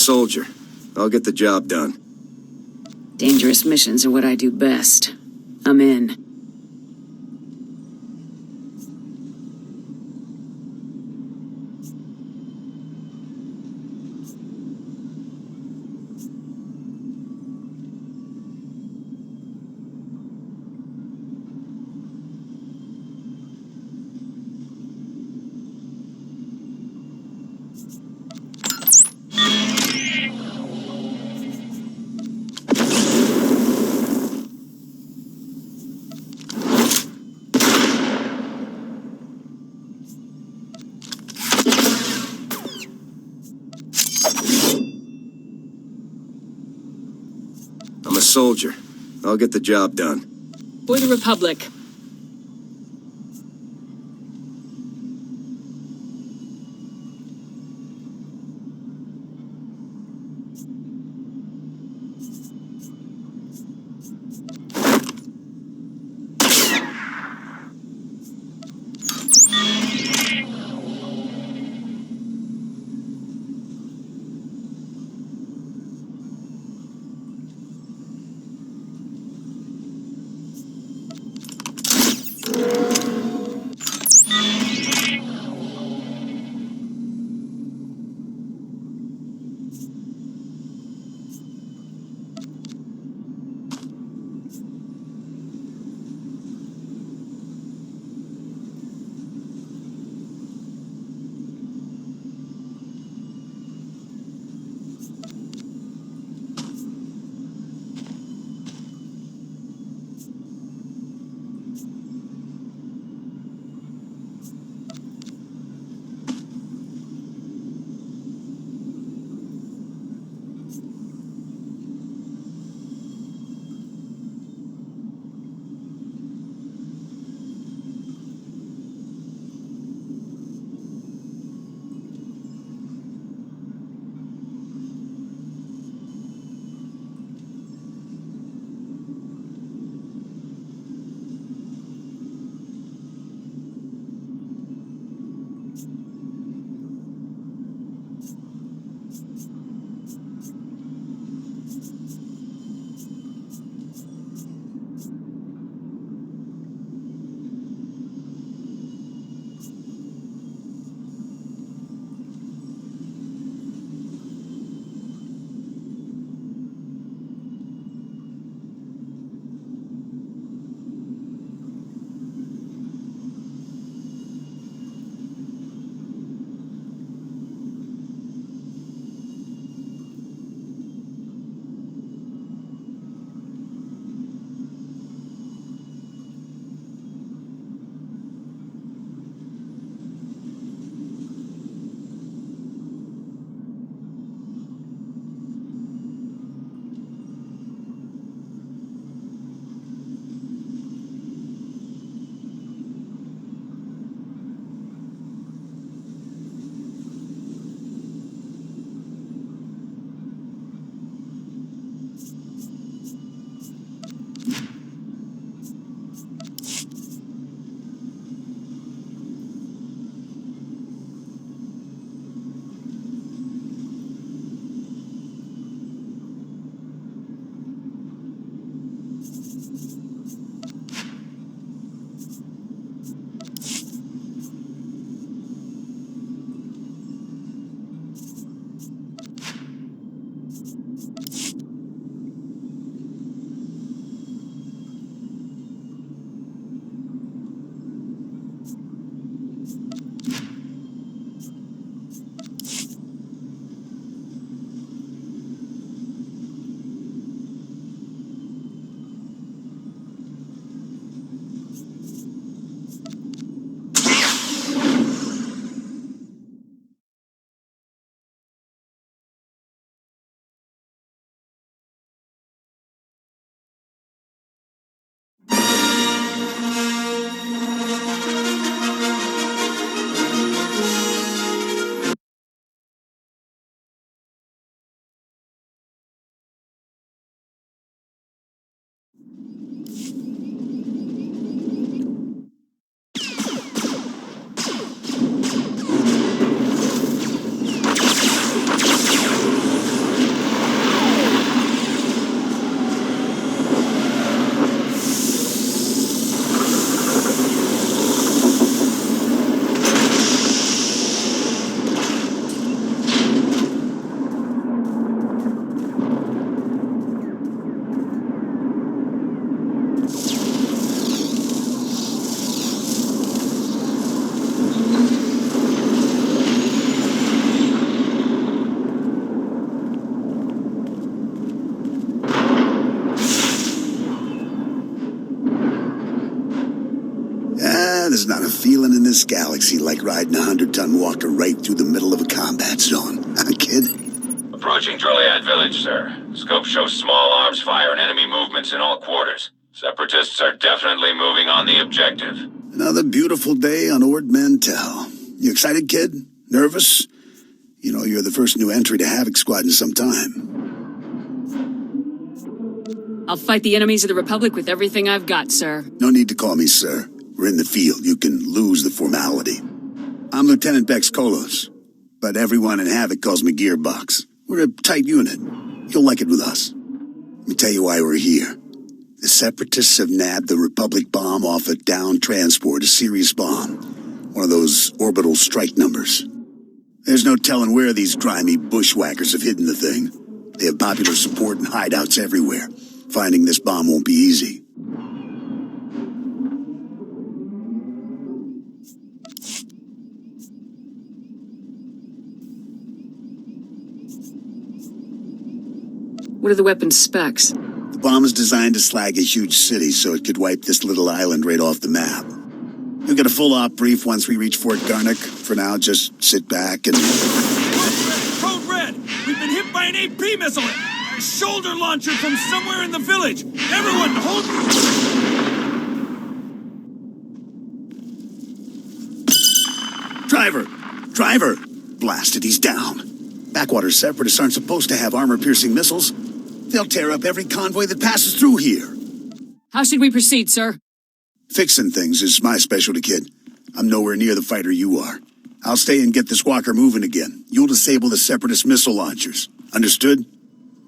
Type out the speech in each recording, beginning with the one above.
soldier. I'll get the job done. Dangerous missions are what I do best. I'm in. I'm a soldier. I'll get the job done. For the Republic. feeling in this galaxy like riding a 100-ton walker right through the middle of a combat zone. Huh, kid? Approaching Droliad village, sir. Scope shows small arms fire and enemy movements in all quarters. Separatists are definitely moving on the objective. Another beautiful day on Ord Mantell. You excited, kid? Nervous? You know, you're the first new entry to Havoc Squad in some time. I'll fight the enemies of the Republic with everything I've got, sir. No need to call me sir. We're in the field. You can lose the formality. I'm Lieutenant Bex Kolos, but everyone in Havoc calls me Gearbox. We're a tight unit. You'll like it with us. Let me tell you why we're here. The Separatists have nabbed the Republic bomb off a downed transport, a serious bomb. One of those orbital strike numbers. There's no telling where these grimy bushwhackers have hidden the thing. They have popular support and hideouts everywhere. Finding this bomb won't be easy. What are the weapon specs? The bomb is designed to slag a huge city, so it could wipe this little island right off the map. You'll get a full op brief once we reach Fort Garnick. For now, just sit back and... Code Red! We've been hit by an AP missile! A shoulder launcher from somewhere in the village! Everyone, hold... Driver! Blasted, he's down. Backwater Separatists aren't supposed to have armor-piercing missiles. They'll tear up every convoy that passes through here. How should we proceed, sir? Fixing things is my specialty, kid. I'm nowhere near the fighter you are. I'll stay and get this walker moving again. You'll disable the Separatist missile launchers. Understood?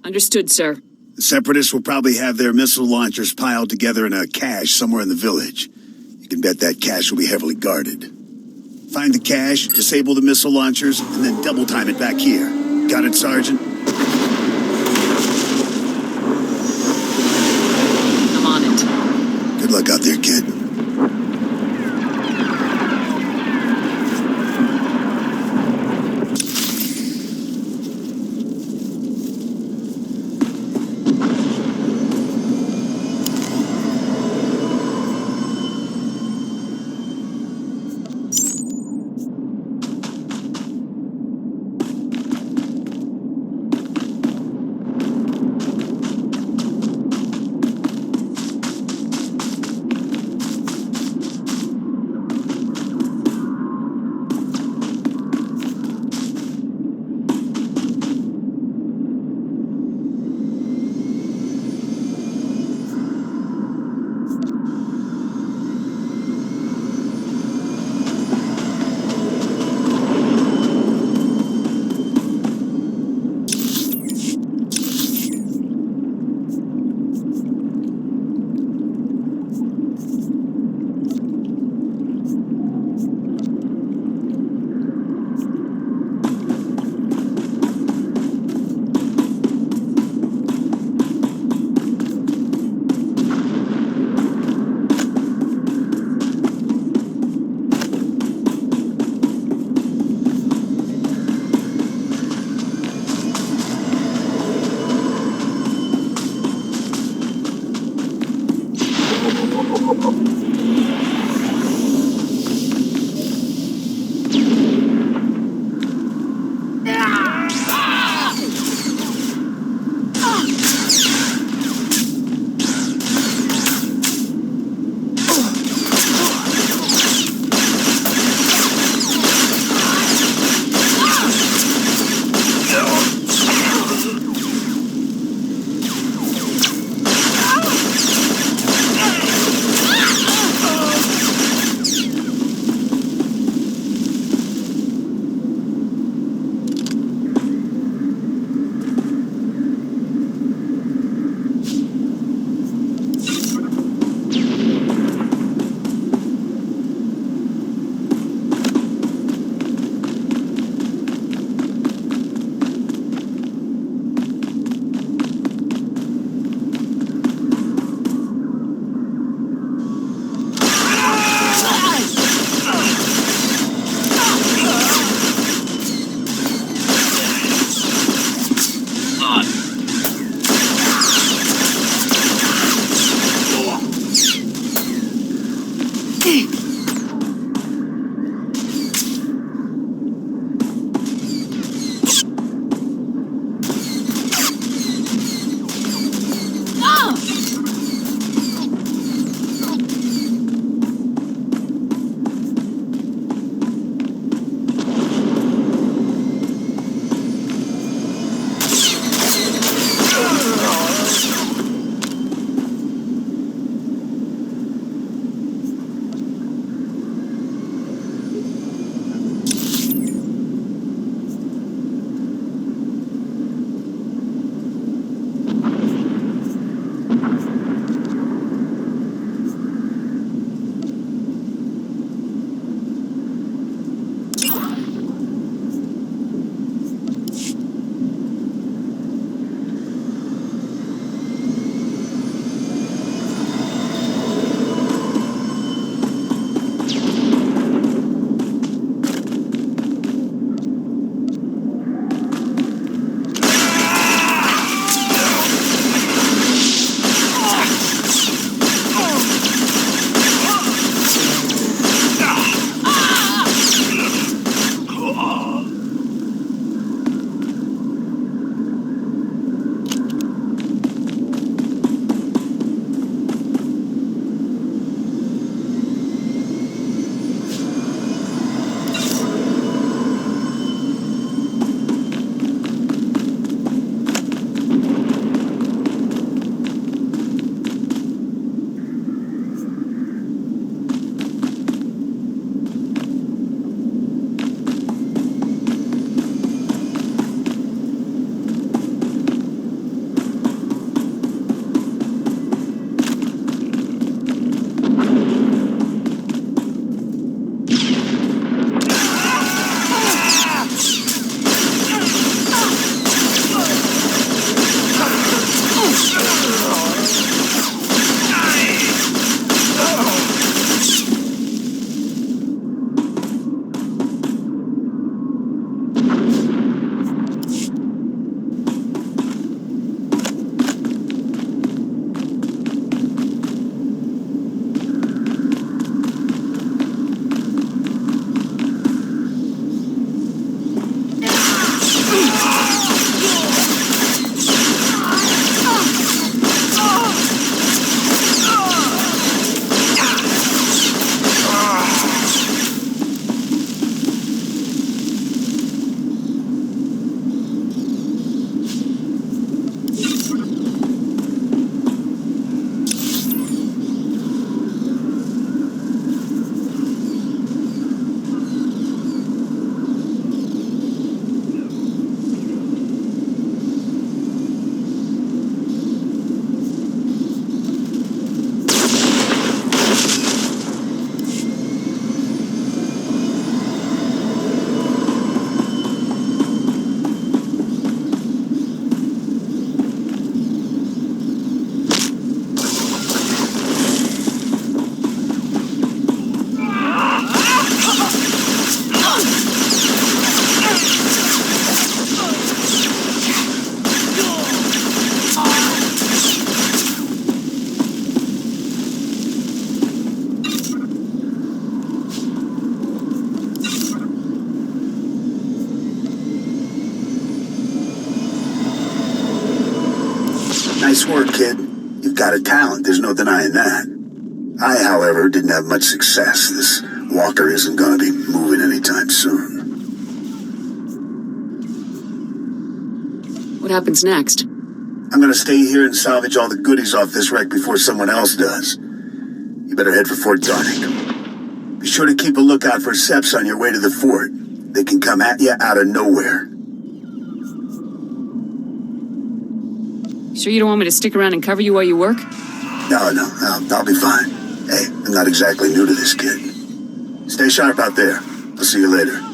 Understood, sir. The Separatists will probably have their missile launchers piled together in a cache somewhere in the village. You can bet that cache will be heavily guarded. Find the cache, disable the missile launchers, and then double time it back here. Got it, Sergeant? I'm on it. Good luck out there, kid. Nice work, kid. You've got a talent, there's no denying that. I, however, didn't have much success. This walker isn't going to be moving anytime soon. What happens next? I'm going to stay here and salvage all the goodies off this wreck before someone else does. You better head for Fort Garnick. Be sure to keep a lookout for Seps on your way to the fort. They can come at you out of nowhere. Sure you don't want me to stick around and cover you while you work? No, I'll be fine. Hey, I'm not exactly new to this, kid. Stay sharp out there. I'll see you later.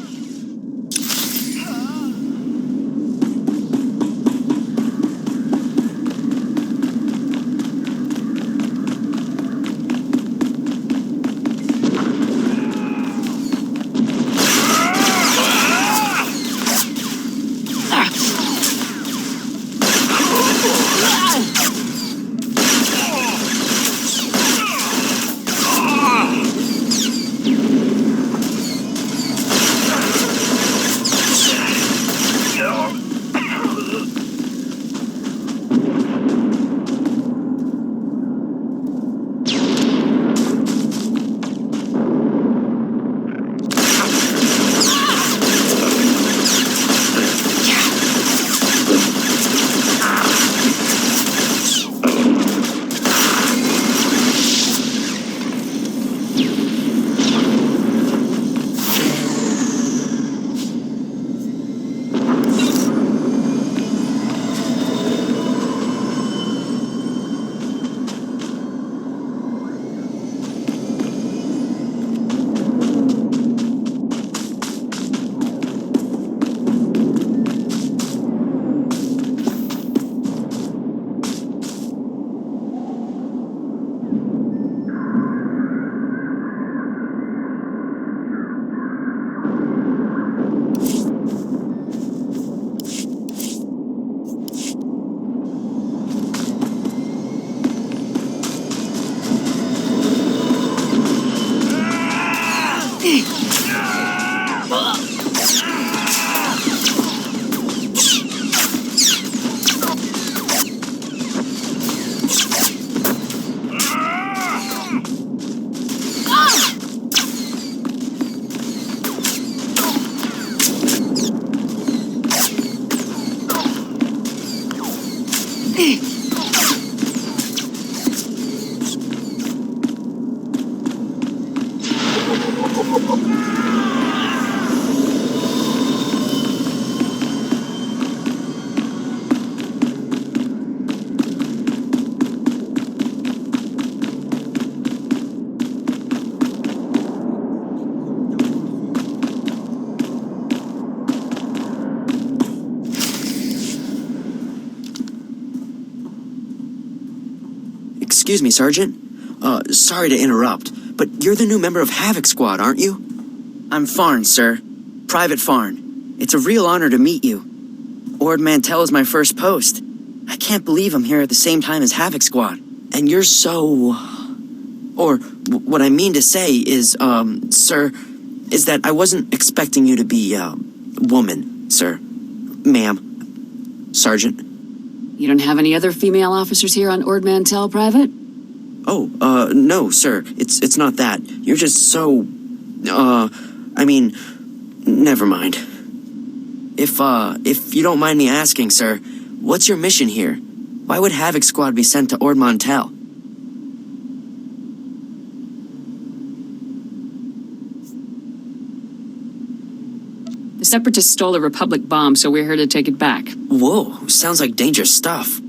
Excuse me, Sergeant. Sorry to interrupt, but you're the new member of Havoc Squad, aren't you? I'm Farn, sir. Private Farn. It's a real honor to meet you. Ord Mantell is my first post. I can't believe I'm here at the same time as Havoc Squad. And you're so... Or, what I mean to say is, sir, is that I wasn't expecting you to be, woman, sir. Ma'am. Sergeant. You don't have any other female officers here on Ord Mantell, Private? Oh, no, sir. It's not that. You're just so... I mean... Never mind. If you don't mind me asking, sir, what's your mission here? Why would Havoc Squad be sent to Ord Mantell? The Separatists stole a Republic bomb, so we're here to take it back. Whoa, sounds like dangerous stuff.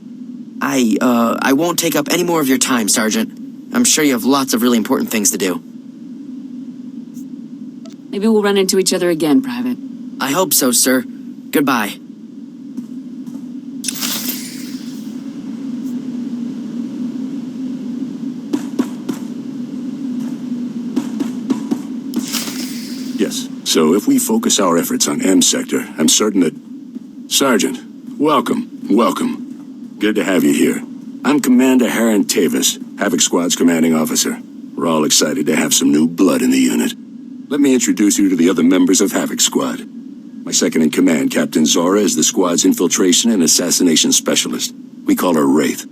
I won't take up any more of your time, Sergeant. I'm sure you have lots of really important things to do. Maybe we'll run into each other again, Private. I hope so, sir. Goodbye. Yes, so if we focus our efforts on M Sector, I'm certain that... Sergeant, welcome. Good to have you here. I'm Commander Harren Tavis, Havoc Squad's commanding officer. We're all excited to have some new blood in the unit. Let me introduce you to the other members of Havoc Squad. My second-in-command, Captain Zora, is the squad's infiltration and assassination specialist. We call her Wraith.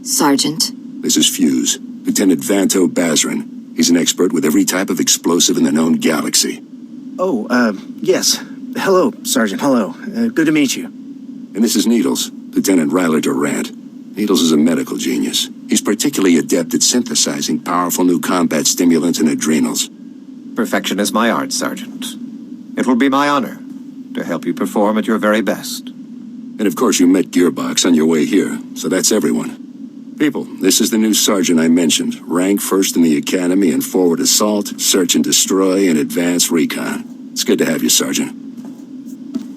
Sergeant. This is Fuse, Lieutenant Vanto Bazrin. He's an expert with every type of explosive in the known galaxy. Oh, yes. Hello, Sergeant, hello. Good to meet you. And this is Needles, Lieutenant Ryler Durant. Needles is a medical genius. He's particularly adept at synthesizing powerful new combat stimulants and adrenals. Perfection is my art, Sergeant. It will be my honor to help you perform at your very best. And of course you met Gearbox on your way here, so that's everyone. People, this is the new sergeant I mentioned. Rank first in the academy in forward assault, search and destroy, and advanced recon. It's good to have you, Sergeant.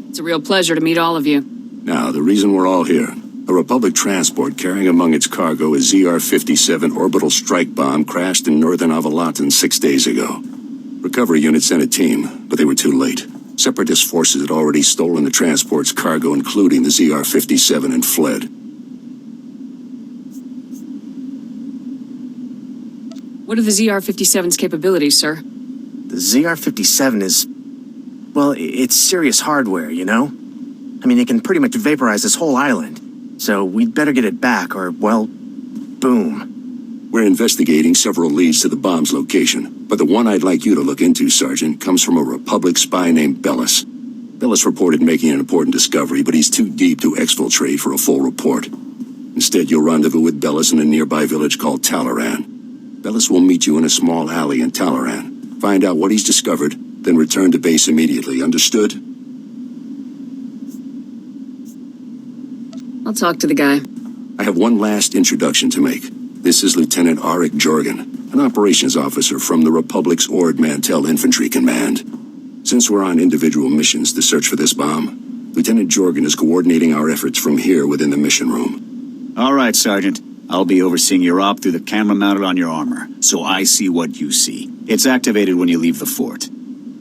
It's a real pleasure to meet all of you. Now, the reason we're all here. A Republic transport carrying among its cargo a ZR-57 orbital strike bomb crashed in northern Avalatan 6 days ago. Recovery unit sent a team, but they were too late. Separatist forces had already stolen the transport's cargo, including the ZR-57, and fled. What are the ZR-57's capabilities, sir? The ZR-57 is... well, it's serious hardware, you know? I mean, it can pretty much vaporize this whole island. So we'd better get it back, or, well, boom. We're investigating several leads to the bomb's location, but the one I'd like you to look into, Sergeant, comes from a Republic spy named Bellis. Bellis reported making an important discovery, but he's too deep to exfiltrate for a full report. Instead, you'll rendezvous with Bellis in a nearby village called Talaran. Bellis will meet you in a small alley in Talaran. Find out what he's discovered, then return to base immediately. Understood? I'll talk to the guy. I have one last introduction to make. This is Lieutenant Arik Jorgen, an operations officer from the Republic's Ord Mantell Infantry Command. Since we're on individual missions to search for this bomb, Lieutenant Jorgen is coordinating our efforts from here within the mission room. All right, Sergeant. I'll be overseeing your op through the camera mounted on your armor, so I see what you see. It's activated when you leave the fort.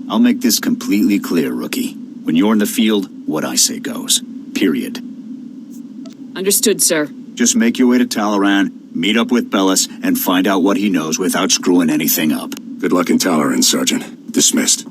I'll make this completely clear, Rookie. When you're in the field, what I say goes. Period. Understood, sir. Just make your way to Talaran, meet up with Bellis, and find out what he knows without screwing anything up. Good luck in Talaran, Sergeant. Dismissed.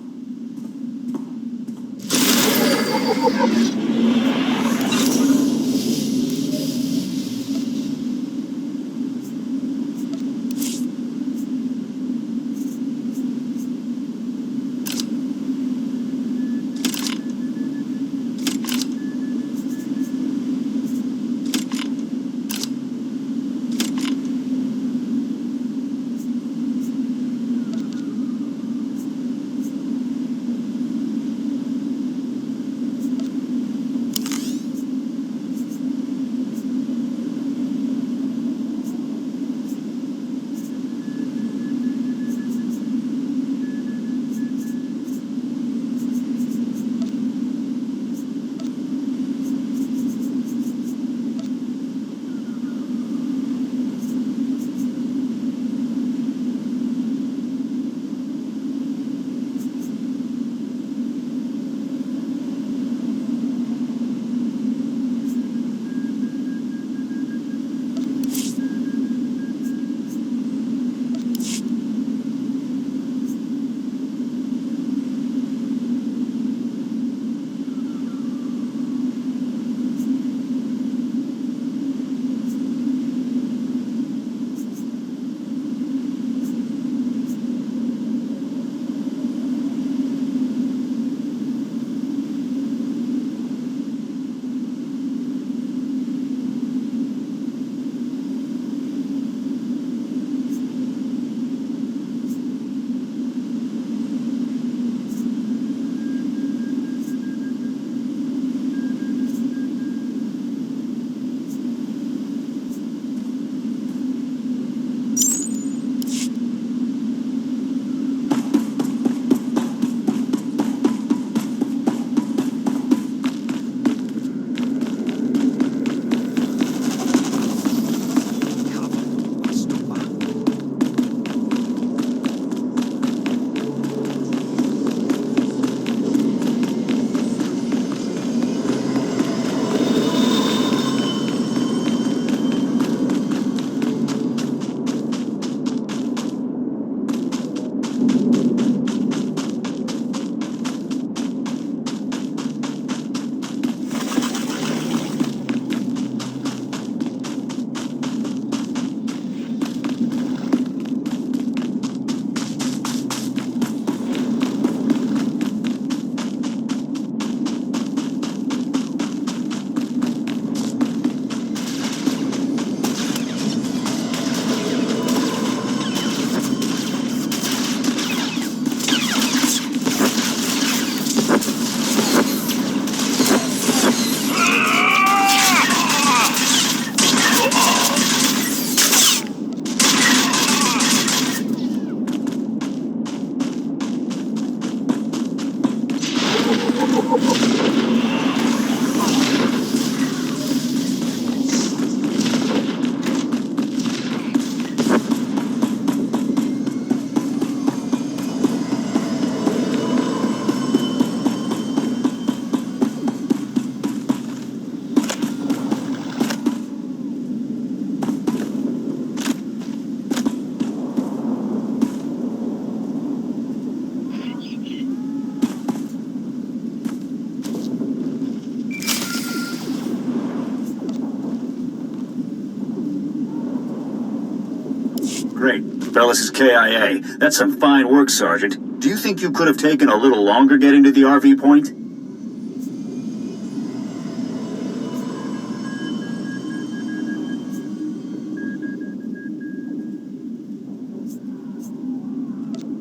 Great. Bellis is KIA. That's some fine work, Sergeant. Do you think you could have taken a little longer getting to the RV point?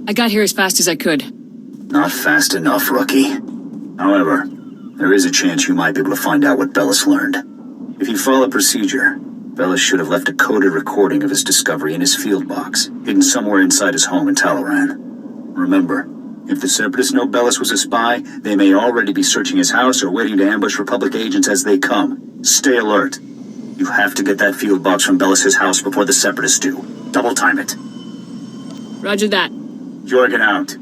I got here as fast as I could. Not fast enough, Rookie. However, there is a chance you might be able to find out what Bellis learned. If you follow procedure, Bellis should have left a coded recording of his discovery in his field box, hidden somewhere inside his home in Talaran. Remember, if the Separatists know Bellis was a spy, they may already be searching his house or waiting to ambush Republic agents as they come. Stay alert. You have to get that field box from Bellis' house before the Separatists do. Double time it. Roger that. Jorgen out.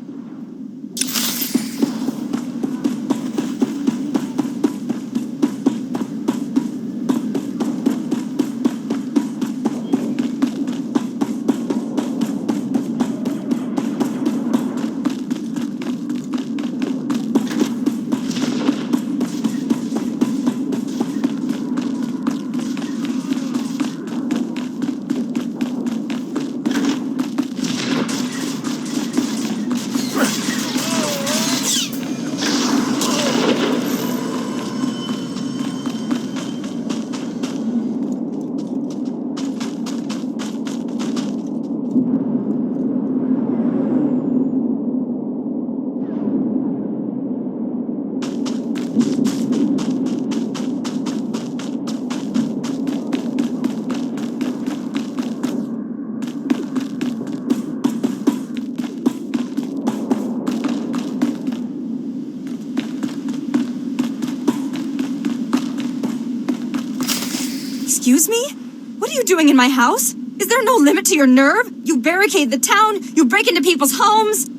Excuse me? What are you doing in my house? Is there no limit to your nerve? You barricade the town, you break into people's homes.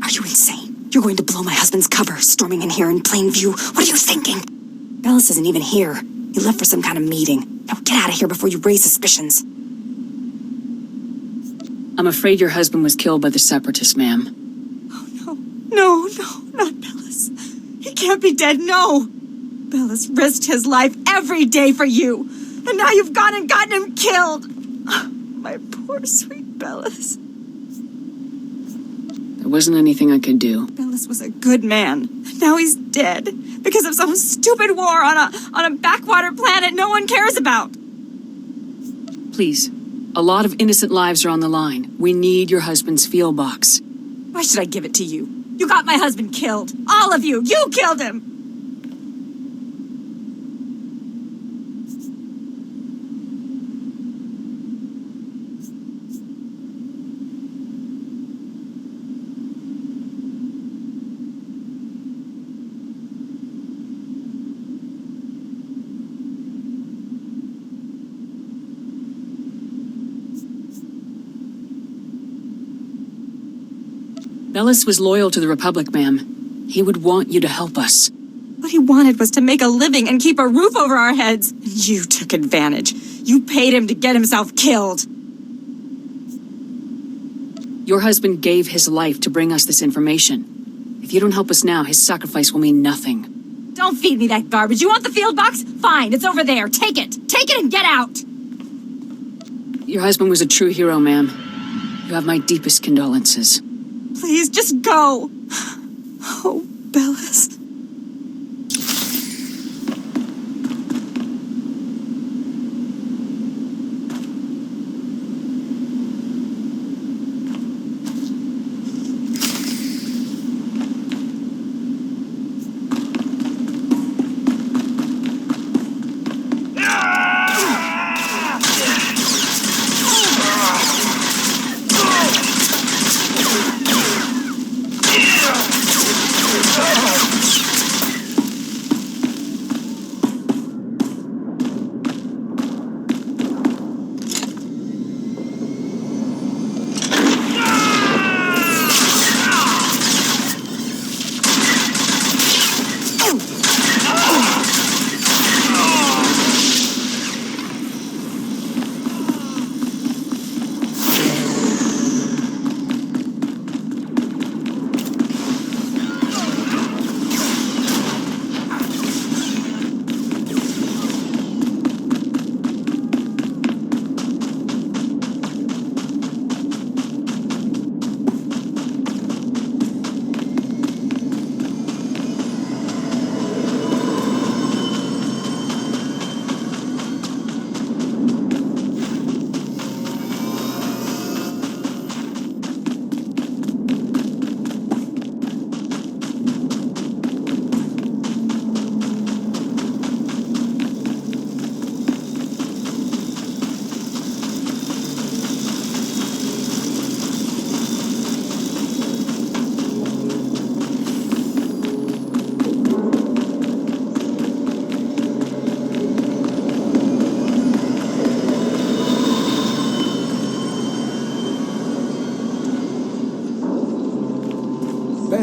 Are you insane? You're going to blow my husband's cover, storming in here in plain view. What are you thinking? Bellis isn't even here. He left for some kind of meeting. Now get out of here before you raise suspicions. I'm afraid your husband was killed by the Separatists, ma'am. Oh, no, not Bellis. He can't be dead, no. Bellis risked his life every day for you. And now you've gone and gotten him killed. My poor, sweet Bellis. There wasn't anything I could do. Bellis was a good man. Now he's dead because of some stupid war on a backwater planet no one cares about. Please. A lot of innocent lives are on the line. We need your husband's field box. Why should I give it to you? You got my husband killed. All of you. You killed him. Bellis was loyal to the Republic, ma'am. He would want you to help us. What he wanted was to make a living and keep a roof over our heads. And you took advantage. You paid him to get himself killed. Your husband gave his life to bring us this information. If you don't help us now, his sacrifice will mean nothing. Don't feed me that garbage. You want the field box? Fine, it's over there. Take it. Take it and get out. Your husband was a true hero, ma'am. You have my deepest condolences. Please, just go. Oh, Bellis. Oh!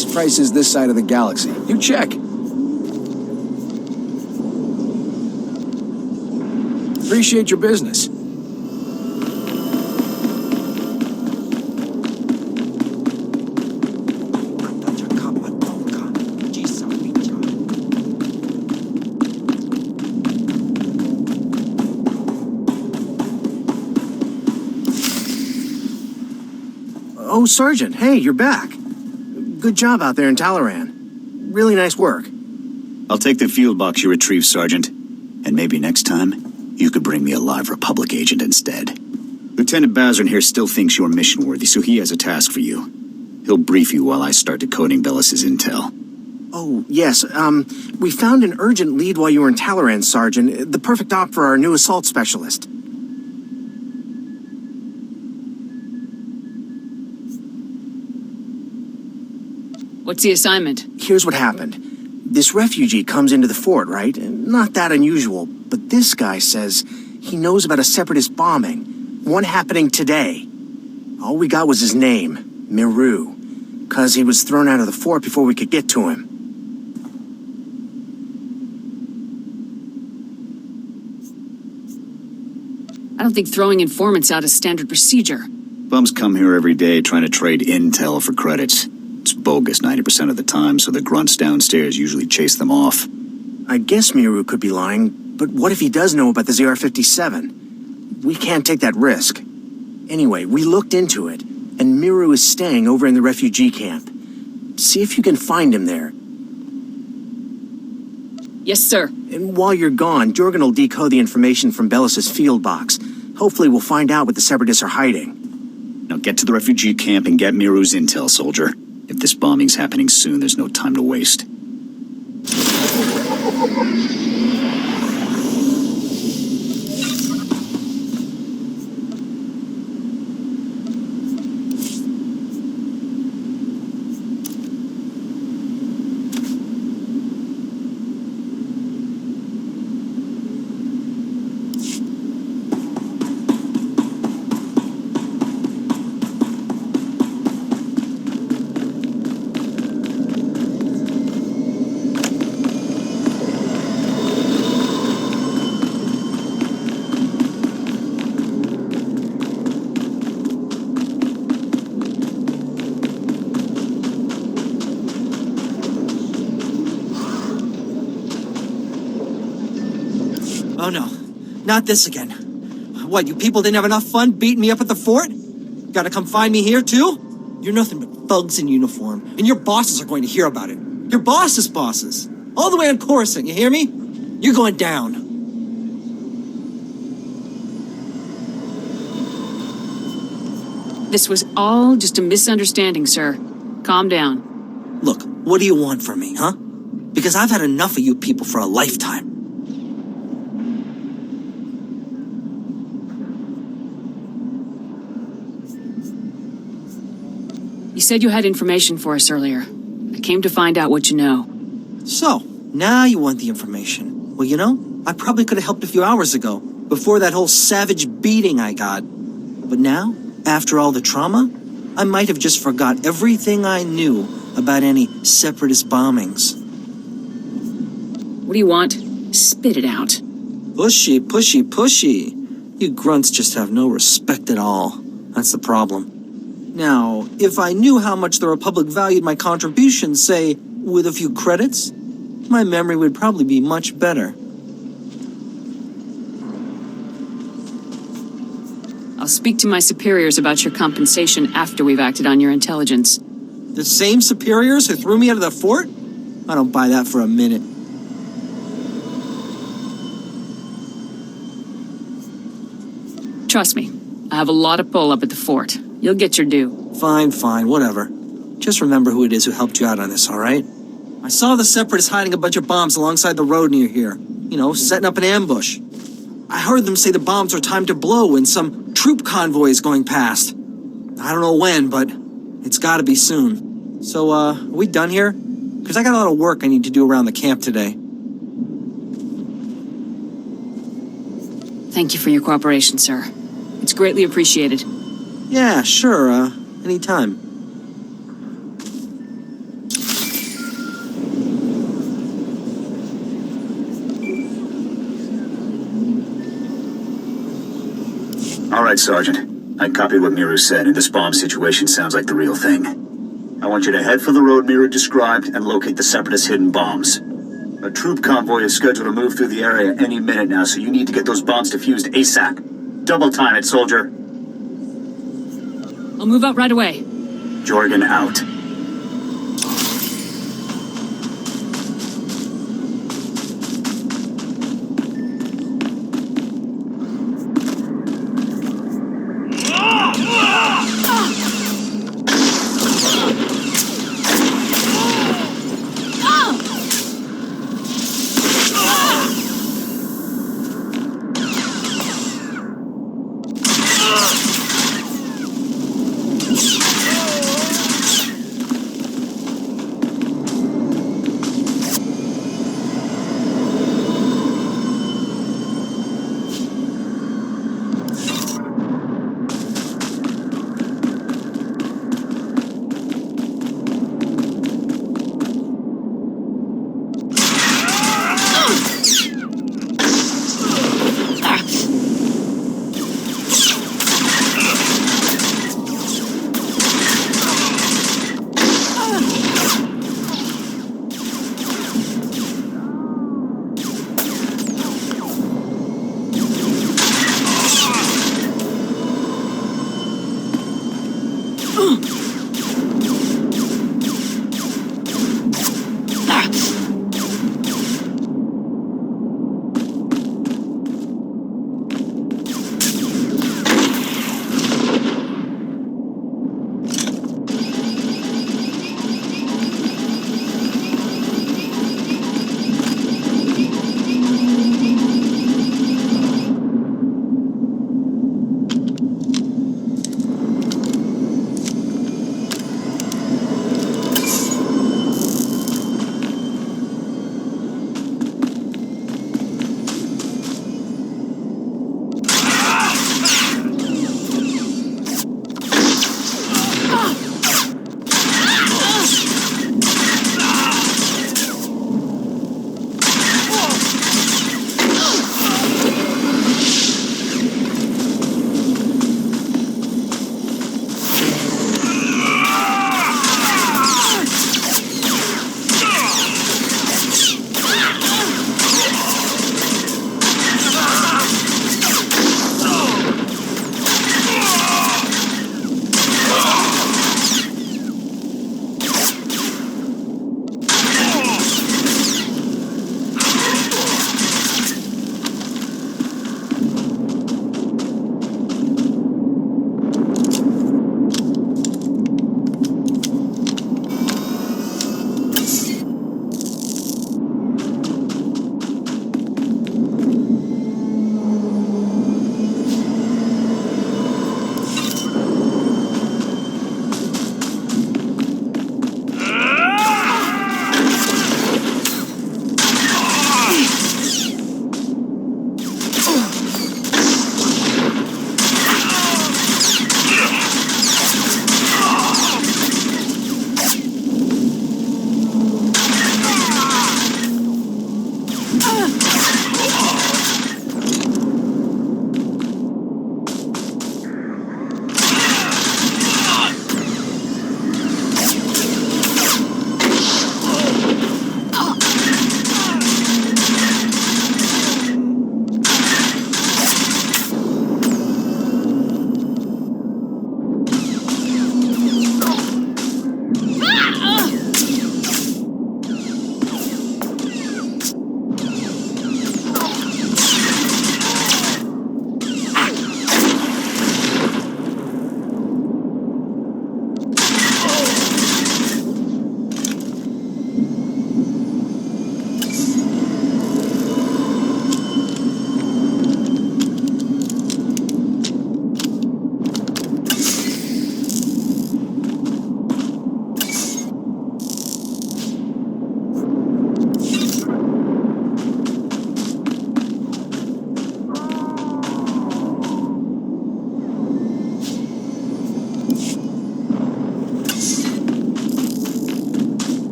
highest prices this side of the galaxy. You check. Appreciate your business. Oh, Sergeant, hey, you're back. Good job out there in Talaran. Really nice work. I'll take the field box you retrieved, Sergeant. And maybe next time, you could bring me a live Republic agent instead. Lieutenant Bazrin here still thinks you're mission-worthy, so he has a task for you. He'll brief you while I start decoding Bellis's intel. Oh, yes, we found an urgent lead while you were in Talaran, Sergeant. The perfect op for our new assault specialist. What's the assignment? Here's what happened. This refugee comes into the fort, right? Not that unusual, but this guy says he knows about a separatist bombing, one happening today. All we got was his name, Miru, 'cause he was thrown out of the fort before we could get to him. I don't think throwing informants out is standard procedure. Bums come here every day trying to trade intel for credits. It's bogus 90% of the time, so the grunts downstairs usually chase them off. I guess Miru could be lying, but what if he does know about the ZR-57? We can't take that risk. Anyway, we looked into it, and Miru is staying over in the refugee camp. See if you can find him there. Yes, sir. And while you're gone, Jorgen will decode the information from Bellis's field box. Hopefully we'll find out what the Separatists are hiding. Now get to the refugee camp and get Miru's intel, soldier. If this bombing's happening soon, there's no time to waste. Oh no, not this again. What, you people didn't have enough fun beating me up at the fort? Gotta come find me here too? You're nothing but thugs in uniform, and your bosses are going to hear about it. Your boss's bosses. All the way on Coruscant, you hear me? You're going down. This was all just a misunderstanding, sir. Calm down. Look, what do you want from me, huh? Because I've had enough of you people for a lifetime. You said you had information for us earlier. I came to find out what you know. So, now you want the information. Well, you know, I probably could have helped a few hours ago, before that whole savage beating I got. But now, after all the trauma, I might have just forgot everything I knew about any separatist bombings. What do you want? Spit it out. Pushy, pushy, pushy. You grunts just have no respect at all. That's the problem. Now, if I knew how much the Republic valued my contributions, say, with a few credits, my memory would probably be much better. I'll speak to my superiors about your compensation after we've acted on your intelligence. The same superiors who threw me out of the fort? I don't buy that for a minute. Trust me, I have a lot of pull up at the fort. You'll get your due. Fine, fine, whatever. Just remember who it is who helped you out on this, all right? I saw the Separatists hiding a bunch of bombs alongside the road near here. You know, setting up an ambush. I heard them say the bombs are timed to blow when some troop convoy is going past. I don't know when, but it's gotta be soon. So, are we done here? Because I got a lot of work I need to do around the camp today. Thank you for your cooperation, sir. It's greatly appreciated. Yeah, sure, anytime. All right, Sergeant. I copied what Miru said, and this bomb situation sounds like the real thing. I want you to head for the road Miru described and locate the Separatist hidden bombs. A troop convoy is scheduled to move through the area any minute now, so you need to get those bombs defused ASAP. Double time it, soldier. I'll move out right away. Jorgen out.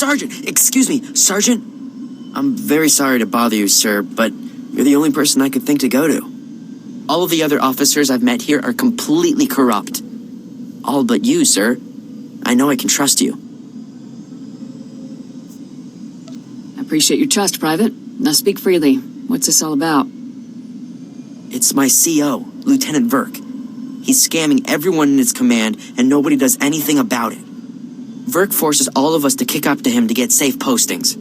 Sergeant, excuse me, Sergeant? I'm very sorry to bother you, sir, but you're the only person I could think to go to. All of the other officers I've met here are completely corrupt. All but you, sir. I know I can trust you. I appreciate your trust, Private. Now speak freely. What's this all about? It's my CO, Lieutenant Verk. He's scamming everyone in his command, and nobody does anything about it. Verk forces all of us to kick up to him to get safe postings.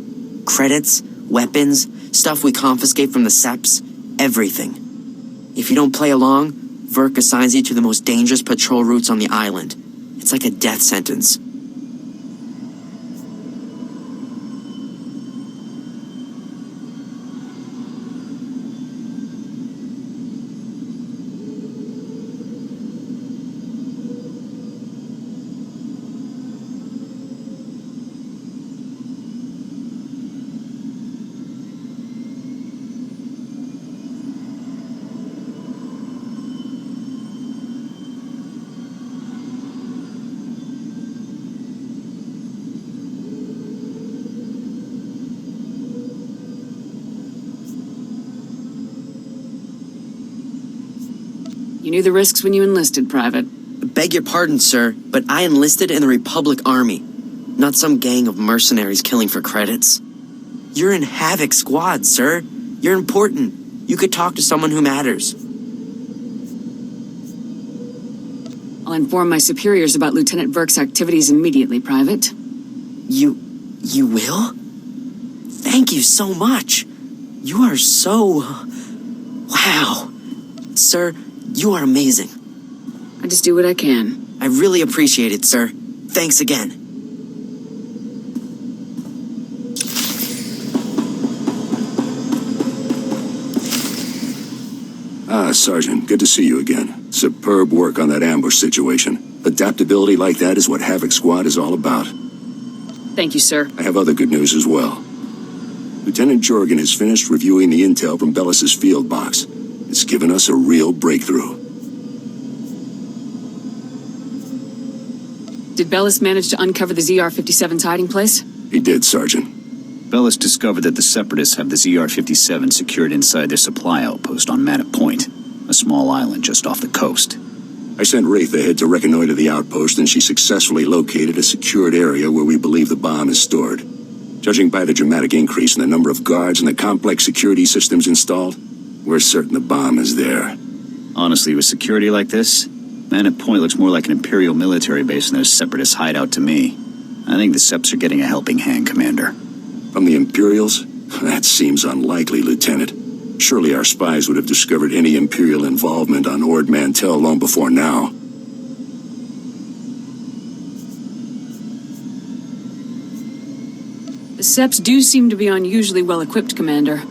Credits, weapons, stuff we confiscate from the SEPs, everything. If you don't play along, Verk assigns you to the most dangerous patrol routes on the island. It's like a death sentence. You knew the risks when you enlisted, Private. Beg your pardon, sir, but I enlisted in the Republic Army, not some gang of mercenaries killing for credits. You're in Havoc Squad, sir. You're important. You could talk to someone who matters. I'll inform my superiors about Lieutenant Verk's activities immediately, Private. You will? Thank you so much. You are so... Wow. Sir, you are amazing. I just do what I can. I really appreciate it, sir. Thanks again. Sergeant, good to see you again. Superb work on that ambush situation. Adaptability like that is what Havoc Squad is all about. Thank you, sir. I have other good news as well. Lieutenant Jorgen has finished reviewing the intel from Bellis's field box. It's given us a real breakthrough. Did Bellis manage to uncover the ZR-57's hiding place? He did, Sergeant. Bellis discovered that the Separatists have the ZR-57 secured inside their supply outpost on Manor Point, a small island just off the coast. I sent Wraith ahead to reconnoiter the outpost, and she successfully located a secured area where we believe the bomb is stored. Judging by the dramatic increase in the number of guards and the complex security systems installed, we're certain the bomb is there. Honestly, with security like this, Manor Point looks more like an Imperial military base than a Separatist hideout to me. I think the Seps are getting a helping hand, Commander. From the Imperials? That seems unlikely, Lieutenant. Surely our spies would have discovered any Imperial involvement on Ord Mantell long before now. The Seps do seem to be unusually well-equipped, Commander.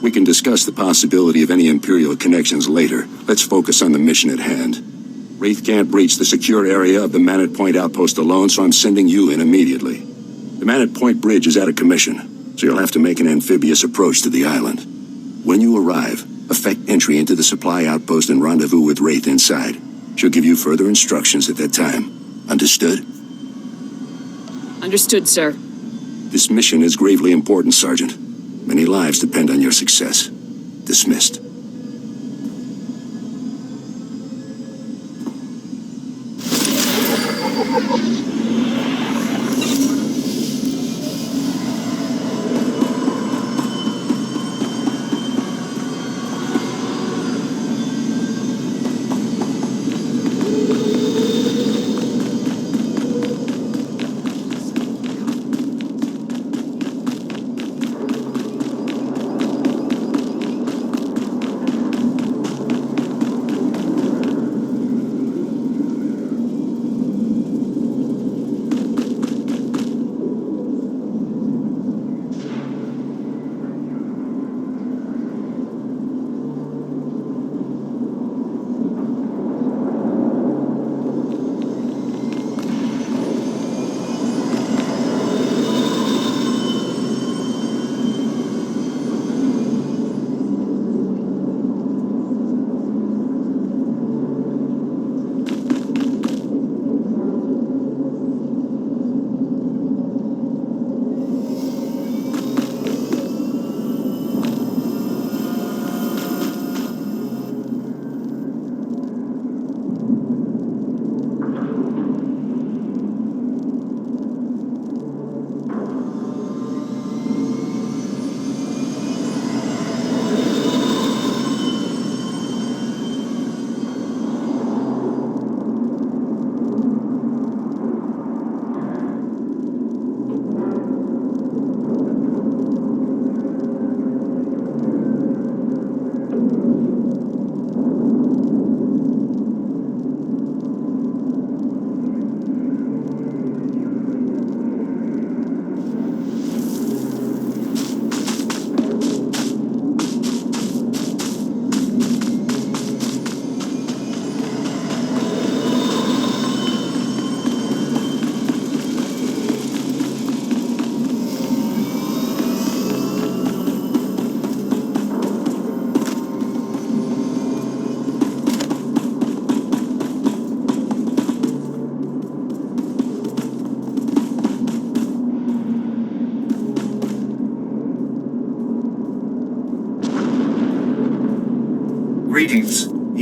We can discuss the possibility of any Imperial connections later. Let's focus on the mission at hand. Wraith can't breach the secure area of the Manor Point outpost alone, so I'm sending you in immediately. The Manor Point bridge is out of commission, so you'll have to make an amphibious approach to the island. When you arrive, effect entry into the supply outpost and rendezvous with Wraith inside. She'll give you further instructions at that time. Understood? Understood, sir. This mission is gravely important, Sergeant. Many lives depend on your success. Dismissed.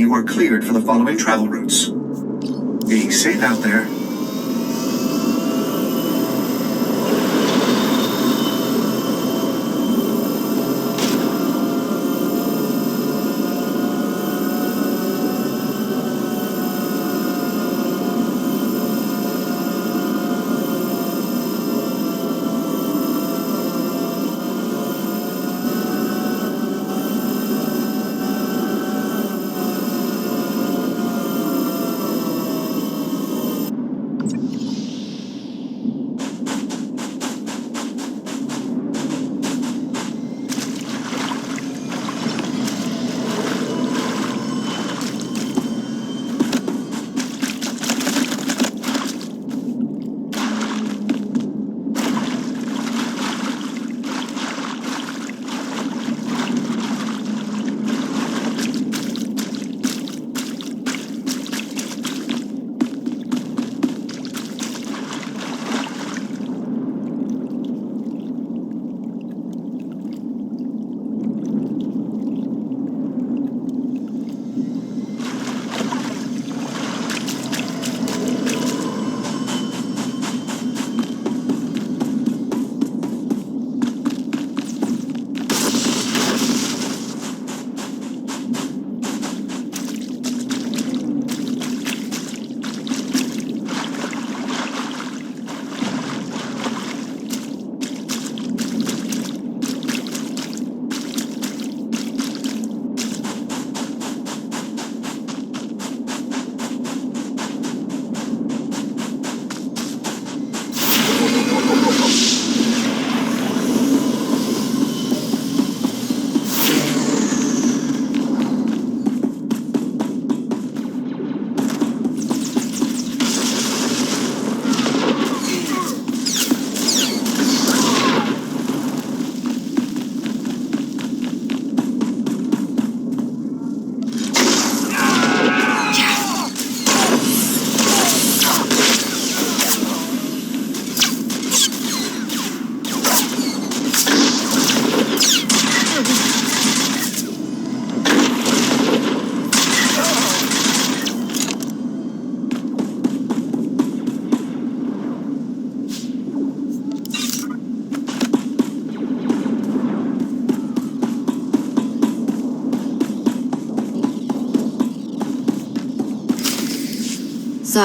you are cleared for the following travel routes. Be safe out there.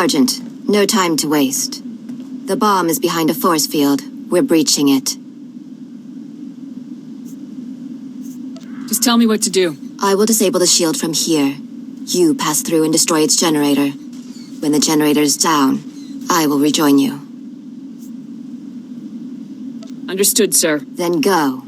Sergeant, no time to waste. The bomb is behind a force field. We're breaching it. Just tell me what to do. I will disable the shield from here. You pass through and destroy its generator. When the generator is down, I will rejoin you. Understood, sir. Then go.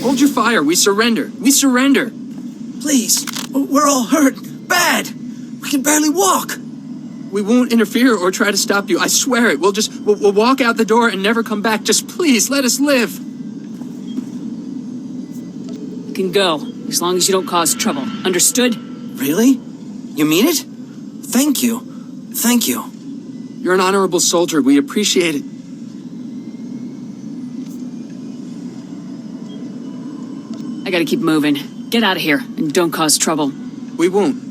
Hold your fire. We surrender. We surrender. Please, we're all hurt. Bad. We can barely walk. We won't interfere or try to stop you. I swear it. We'll walk out the door and never come back. Just please, let us live. You can go, as long as you don't cause trouble. Understood? Really? You mean it? Thank you. Thank you. You're an honorable soldier. We appreciate it. I gotta keep moving. Get out of here, and don't cause trouble. We won't.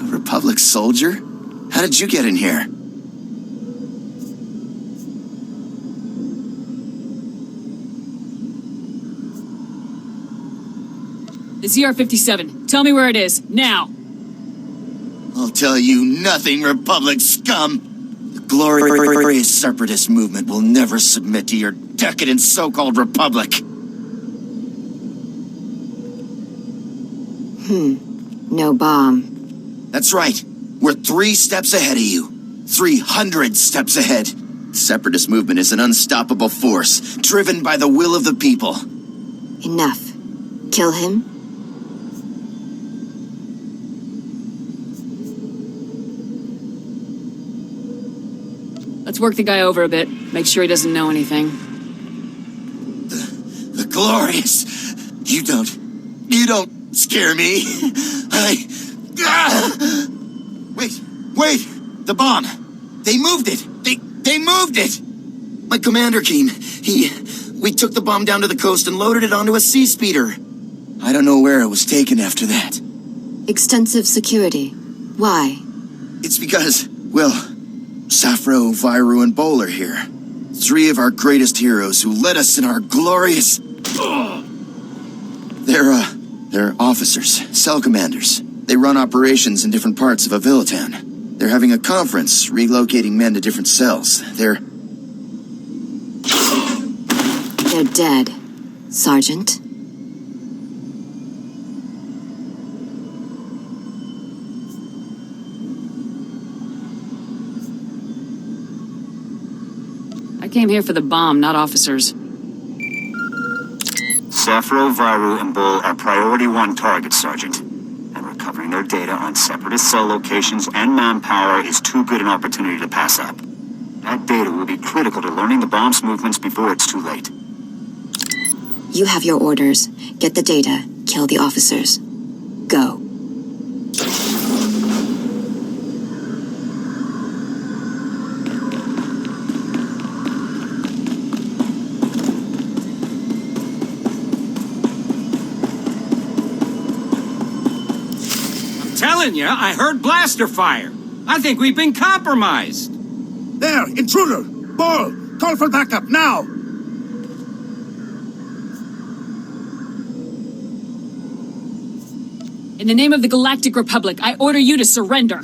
Republic soldier? How did you get in here? The ZR-57. Tell me where it is, now! I'll tell you nothing, Republic scum! The glorious separatist movement will never submit to your decadent so-called Republic! No bomb. That's right. We're 3 steps ahead of you. 300 steps ahead. The separatist movement is an unstoppable force, driven by the will of the people. Enough. Kill him? Let's work the guy over a bit. Make sure he doesn't know anything. The glorious. You don't scare me. Wait! The bomb! They moved it! They moved it! My commander came. We took the bomb down to the coast and loaded it onto a sea speeder. I don't know where it was taken after that. Extensive security. Why? It's because, well, Safro, Viru, and Bol are here. 3 of our greatest heroes who led us in our glorious... They're officers, cell commanders. They run operations in different parts of Avilatown. They're having a conference, relocating men to different cells. They're dead, Sergeant. I came here for the bomb, not officers. Safro, Viru, and Bol are priority 1 targets, Sergeant. And recovering their data on separatist cell locations and manpower is too good an opportunity to pass up. That data will be critical to learning the bomb's movements before it's too late. You have your orders. Get the data. Kill the officers. go. Telling you, I heard blaster fire. I think we've been compromised. There, intruder! Ball! Call for backup, now! In the name of the Galactic Republic, I order you to surrender.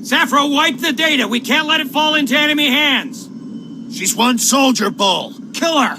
Sappho, wipe the data. We can't let it fall into enemy hands. She's one soldier, Bull! Kill her!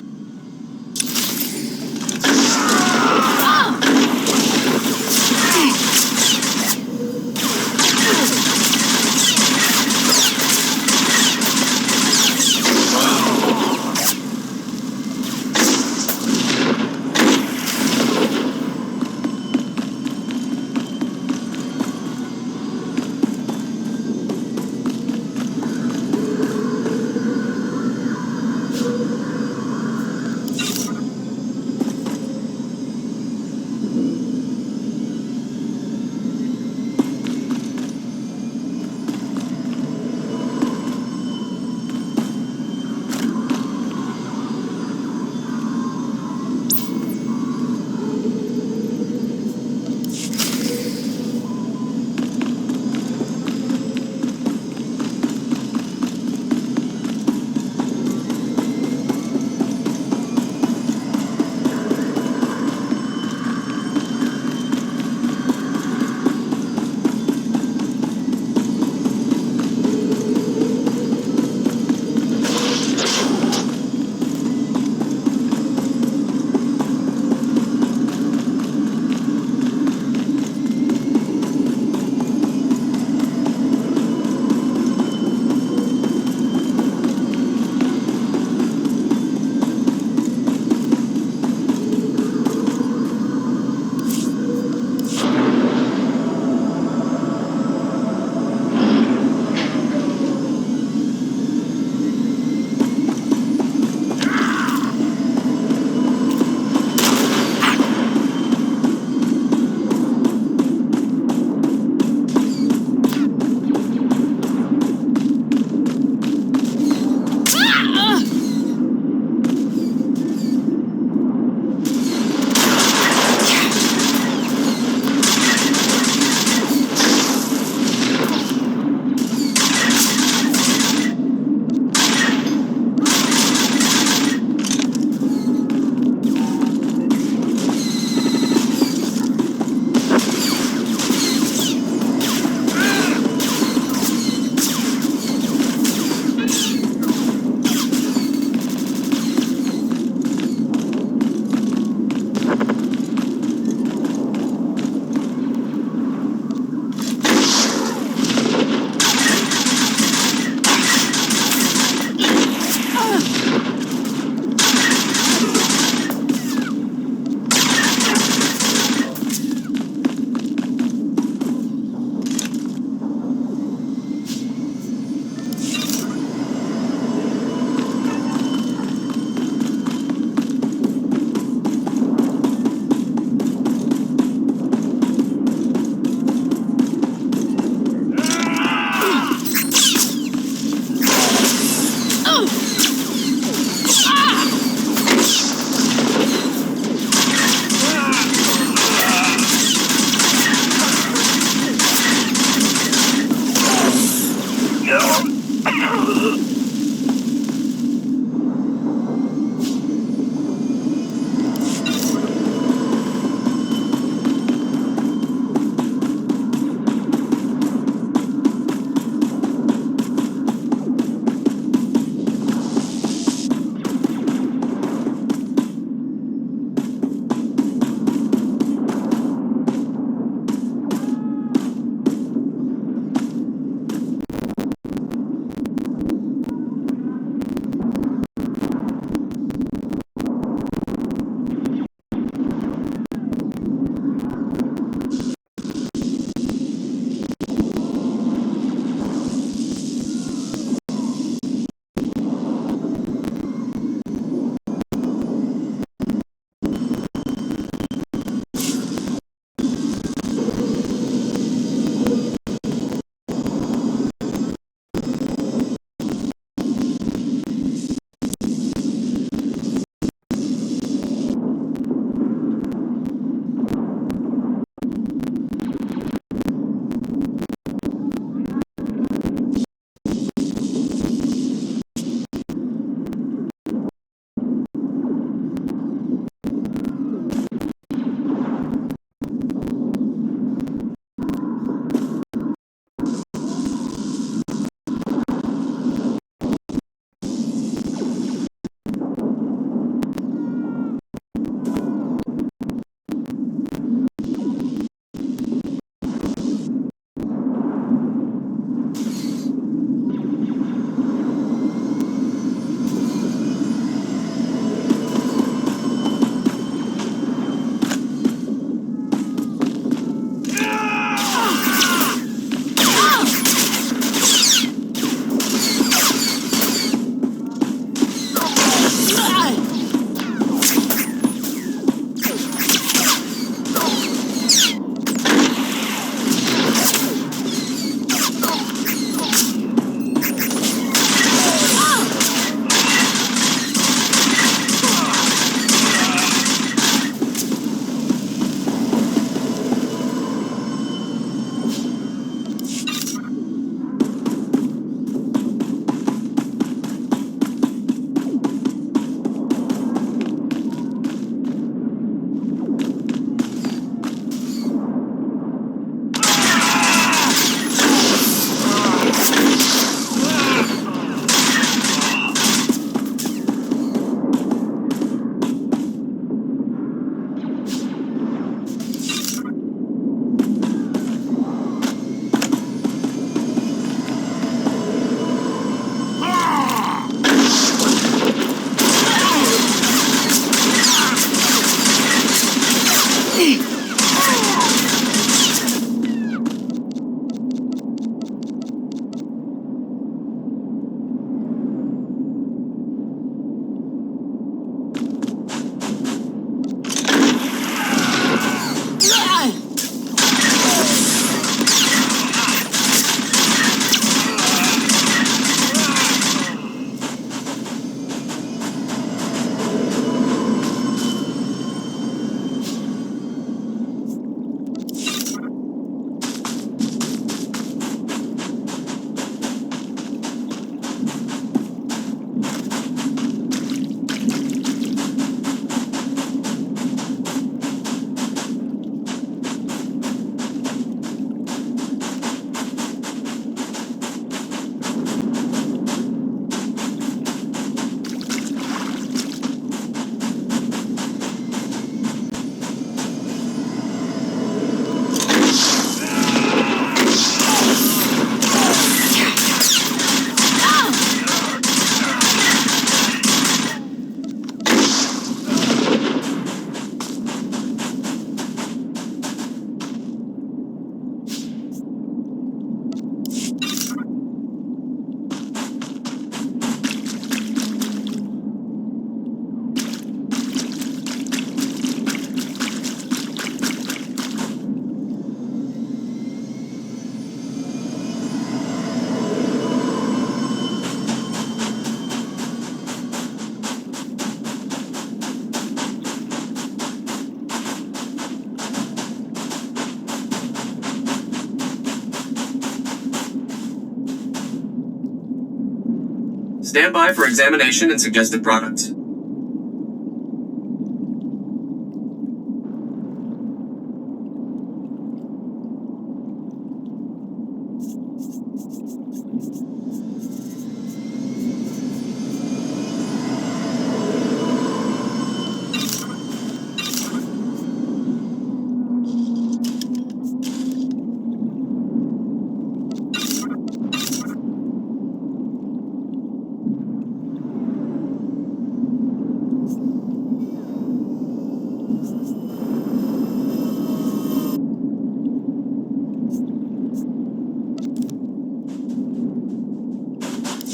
Stand by for examination and suggested products.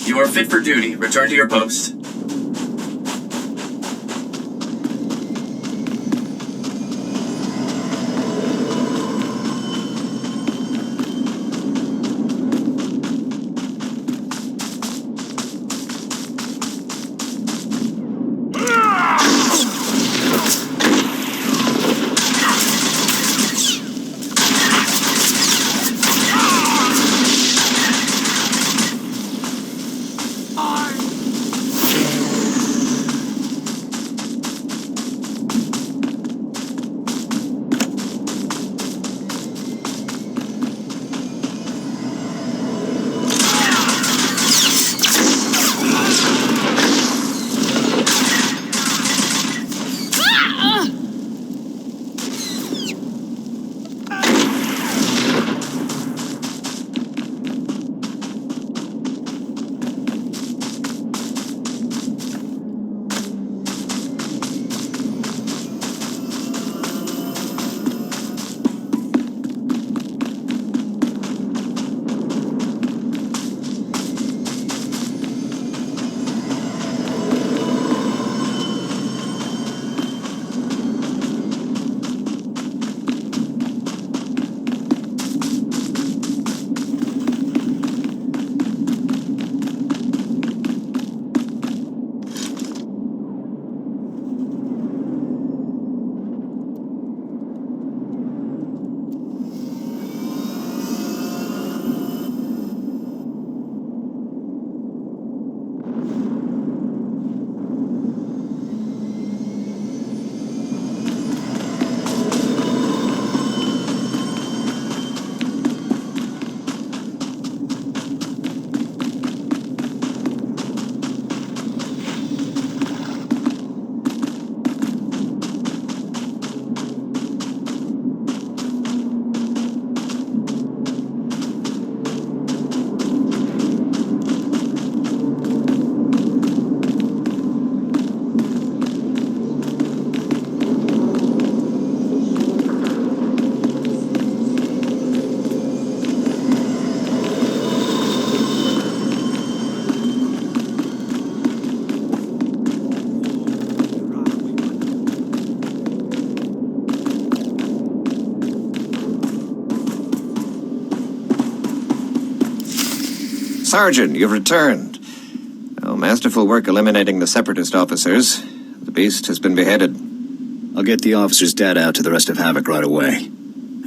You are fit for duty. Return to your post. Sergeant, you've returned. Oh, masterful work eliminating the Separatist officers. The beast has been beheaded. I'll get the officer's data out to the rest of Havoc right away.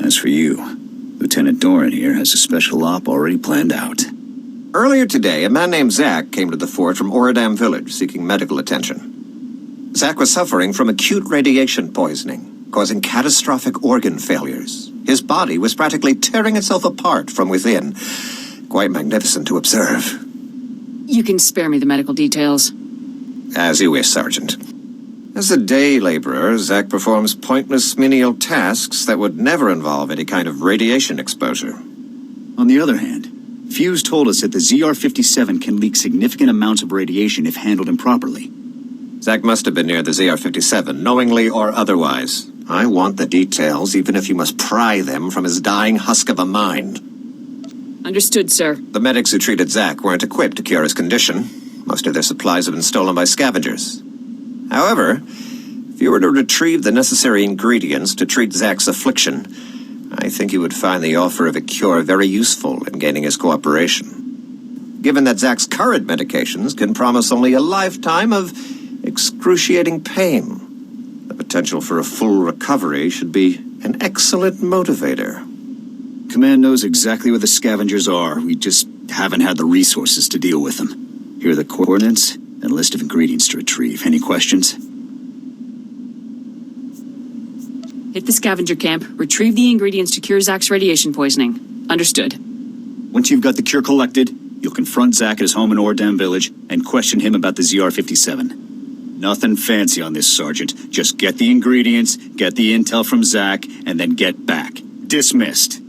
As for you, Lieutenant Doran here has a special op already planned out. Earlier today, a man named Zach came to the fort from Oradam village seeking medical attention. Zach was suffering from acute radiation poisoning, causing catastrophic organ failures. His body was practically tearing itself apart from within. Quite magnificent to observe. You can spare me the medical details. As you wish, Sergeant. As a day laborer, Zach performs pointless menial tasks that would never involve any kind of radiation exposure. On the other hand, Fuse told us that the ZR-57 can leak significant amounts of radiation if handled improperly. Zach must have been near the ZR-57, knowingly or otherwise. I want the details, even if you must pry them from his dying husk of a mind. Understood, sir. The medics who treated Zach weren't equipped to cure his condition. Most of their supplies have been stolen by scavengers. However, if you were to retrieve the necessary ingredients to treat Zach's affliction, I think you would find the offer of a cure very useful in gaining his cooperation. Given that Zach's current medications can promise only a lifetime of excruciating pain, the potential for a full recovery should be an excellent motivator. Command knows exactly where the scavengers are. We just haven't had the resources to deal with them. Here are the coordinates and a list of ingredients to retrieve. Any questions? Hit the scavenger camp, retrieve the ingredients to cure Zach's radiation poisoning. Understood. Once you've got the cure collected, you'll confront Zach at his home in Ordam Village and question him about the ZR-57. Nothing fancy on this, Sergeant. Just get the ingredients, get the intel from Zach, and then get back. Dismissed.